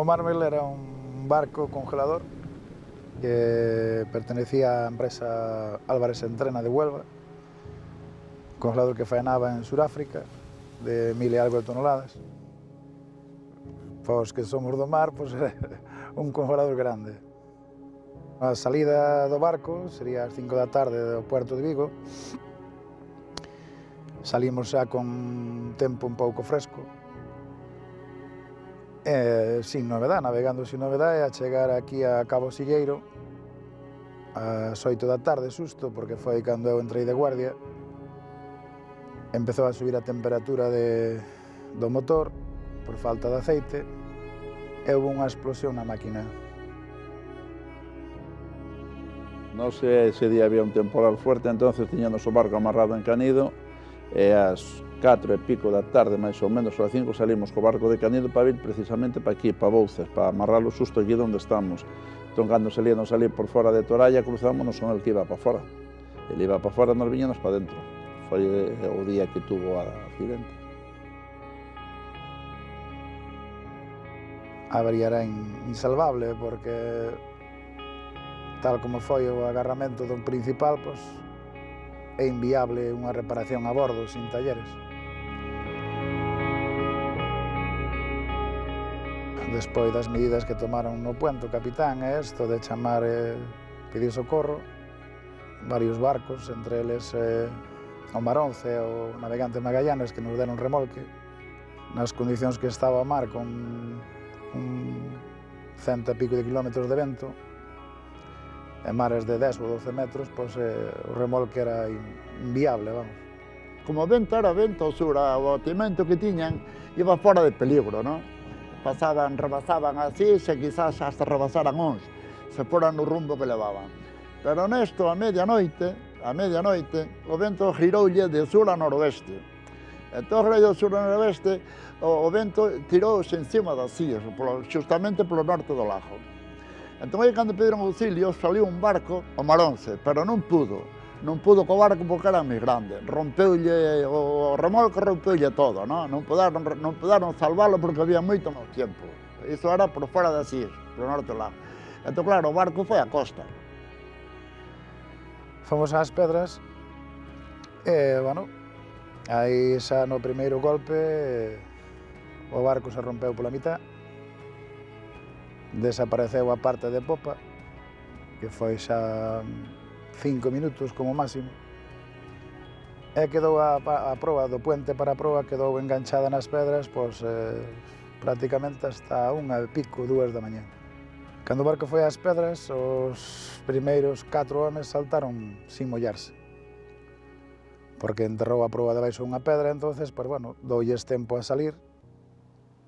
O Marvel era un barco congelador que pertenecía á empresa Álvarez Entrena de Huelva, congelador que faenaba en Suráfrica, de 1000 e algo de toneladas. Pois que somos do mar, pois é un congelador grande. A salida do barco sería ás 5 da tarde do puerto de Vigo. Salimos xa con tempo un pouco fresco. Sin novedad, navegando sin novedad, e a chegar aquí a Cabo Silleiro ás 8 da tarde, susto, porque foi cando eu entrei de guardia. Empezou a subir a temperatura do motor por falta de aceite e houve unha explosión na máquina. Non sei, ese día había un temporal fuerte, entonces tiñamos o barco amarrado en Canido e ás 4 e pico da tarde, máis ou menos, ou ás 5, salimos co barco de Canido para vir precisamente para aquí, para Bouces, para amarralo xusto aquí onde estamos. Entón, cando salíamos ali por fora de Toralla, cruzámonos con el que iba para fora. Ele iba para fora, nos viñanos para dentro. Foi o día que tuvo o accidente. A avería era insalvable, porque tal como foi o agarramento do principal, pois é inviable unha reparación a bordo sin talleres. Despois das medidas que tomaron no puente o capitán é isto de chamar e pedir socorro, varios barcos, entre eles o Mar 11 e o navegante Magallanes, que nos deron remolque nas condicións que estaba o mar, con 100 e pico de kilómetros de vento e mares de 10 ou 12 metros, pois o remolque era inviable, vamos. Como o vento era vento ao sur, o batimento que tiñan iba fora de peligro, non? Rebasaban así, se quizás hasta rebasaran uns, se foran no rumbo que levaban. Pero nesto, a medianoite, o vento giroulle de sur a noroeste. Entón, de sur a noroeste, o vento tirouse encima das illas, justamente polo norte do lago. Entón, aí, cando pediron auxilio, saliu un barco, o Mar 11, pero non pudo co barco porque era moi grande. Rompeulle, o remolque rompeulle todo, non podaron salvalo porque había moito máis tempo. Iso era por fora das illas, polo norte do lago. Entón, claro, o barco foi a costa. Fomos ás Pedras e, bueno, aí xa no primeiro golpe o barco se rompeu pola mitad, desapareceu a parte de popa, que foi xa 5 minutos como máximo, e quedou a proa do puente para a proa, quedou enganchada nas pedras, pois prácticamente hasta 1 e pico, 2 da mañá. Cando o barco foi ás Pedras, os primeiros 4 homes saltaron sin mollarse, porque enterrou a proa debaixo unha pedra, entonces, pois, bueno, doulles tempo a salir.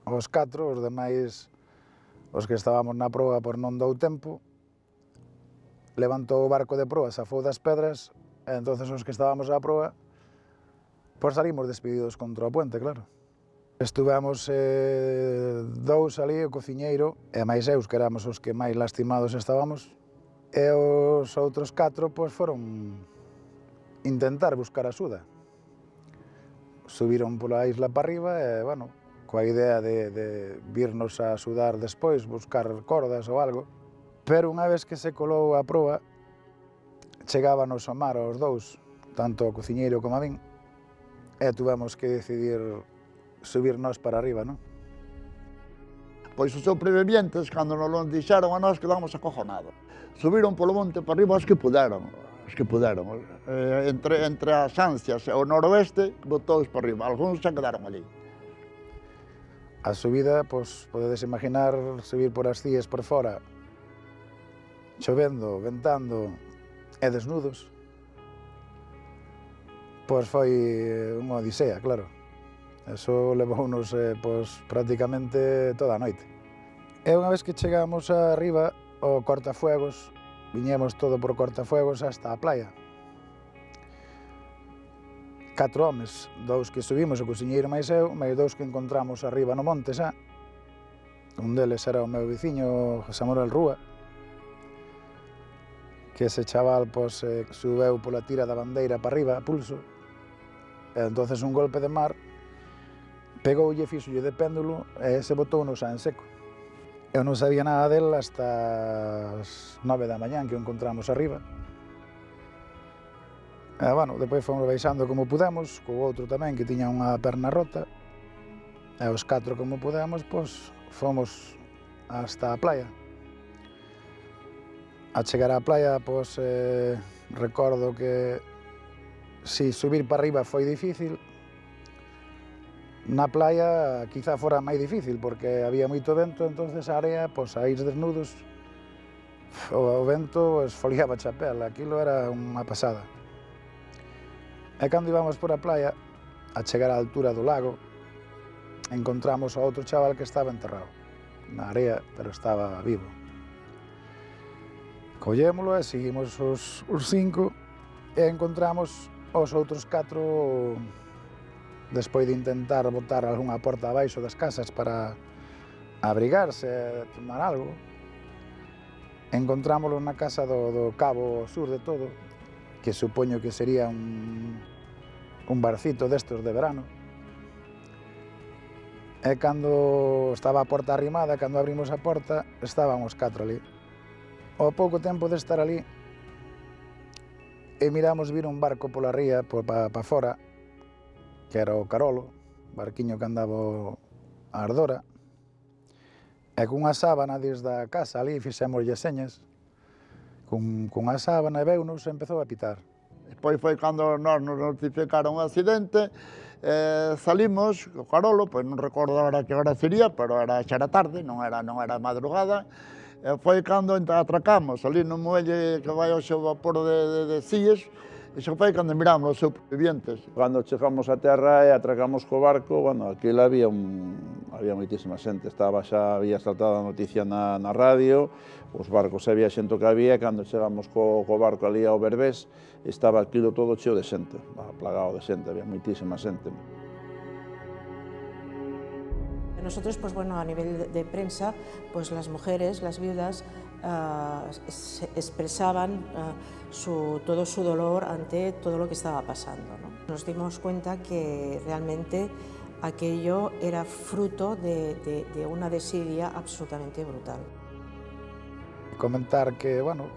Os 4, os demais, os que estábamos na proa, por non dou tempo, levantou o barco de proa, safou das pedras, e entonces os que estábamos á proa, pois salimos despedidos contra o puente, claro. Estuvemos dous ali, o cociñeiro, e máis eus, que éramos os que máis lastimados estábamos, e os outros 4, pois, foron intentar buscar axuda. Subiron pola isla para arriba e, bueno, coa idea de virnos a axudar despois, buscar cordas ou algo. Pero unha vez que se colou a proa, chegábanos ao mar aos dous, tanto o cociñeiro como a min, e tuvemos que decidir subir nós para arriba, non? Pois os sobrevivientes, cando nos lo dixeron a nós, quedamos acojonados. Subiron polo monte para arriba os que puderon. Entre as ansias e o noroeste, botou para arriba, algúns xa quedaron ali. A subida, pois, podedes imaginar, subir por as cíes por fora, chovendo, ventando e desnudos, pois foi unha odisea, claro. Eso levounos pois, prácticamente toda a noite. E unha vez que chegamos arriba, o cortafuegos, viñemos todo por cortafuegos hasta a playa. 4 homes, 2 que subimos, o cociñeiro máis eu, máis 2 que encontramos arriba no monte xa. Un deles era o meu veciño, José Manuel Rúa, que ese chaval pois, subeu pola tira da bandeira para arriba, a pulso, e entonces un golpe de mar pegoulle, fixolle de péndulo e se botounos xa en seco. Eu non sabía nada del hasta as 9 da mañán que o encontramos arriba. E, bueno, depois fomos baixando como pudemos, co outro tamén que tiña unha perna rota, e os 4 como pudemos, pois, fomos hasta a playa. A chegar á playa, pois, recordo que si subir para arriba foi difícil, na playa quizá fora máis difícil, porque había moito vento, entonces a area, pois, a ir desnudos, o vento esfoliaba a pel, aquilo era unha pasada. E cando íbamos por a playa, a chegar á altura do lago, encontramos a outro chaval que estaba enterrado na area, pero estaba vivo. Collémolo e seguimos os 5 e encontramos os outros 4 despois de intentar botar algunha porta abaixo das casas para abrigarse e tomar algo. Encontrámoslo na casa do cabo sur de todo, que supoño que sería un barcito destos de verano. E cando estaba a porta arrimada, cando abrimos a porta, estaban os 4 ali. Ao pouco tempo de estar ali, e miramos vir un barco pola ría, pa fora, que era o Carolo, barquiño que andaba a Ardora, e cunha sábana desde a casa ali fixémoslle señas, cunha sábana e veunos e empezou a pitar. Despois foi cando nos notificaron o accidente, salimos co Carolo, pois non recordo agora que hora sería, pero xa era tarde, non era madrugada, e foi cando atracamos ali no muelle que vai ao seu vapor de Síes. Iso foi cando miramos os supervivientes. Cando chegamos a terra e atracamos co barco, bueno, aquilo había moitísima xente, había saltado a noticia na radio, os barcos había xente que había, e cando chegamos co barco ali ao Berbés, estaba aquilo todo cheo de xente, plagado de xente, había moitísima xente. Nosotros, pues bueno, a nivel de prensa, pues las mujeres, las viudas, expresaban todo su dolor ante todo lo que estaba pasando, ¿no? Nos dimos cuenta que realmente aquello era fruto de una desidia absolutamente brutal. Comentar que, bueno,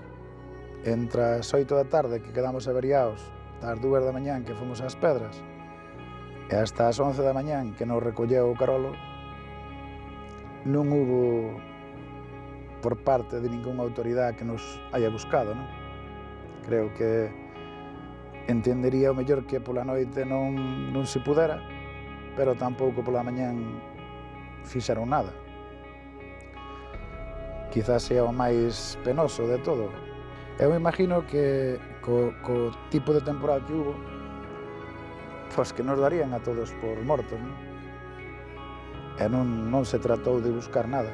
entre as 8 da tarde que quedamos averiados, ás 2 da mañán que fomos ás Pedras, e hasta as 11 da mañán que nos recolleu o Carolo, non hubo por parte de ningunha autoridade que nos haya buscado, non? Creo que entendería o mellor que pola noite non se pudera, pero tampouco pola mañán fixeron nada. Quizás sea o máis penoso de todo. Eu imagino que co tipo de temporal que hubo, pois que nos darían a todos por mortos, non? E non se tratou de buscar nada.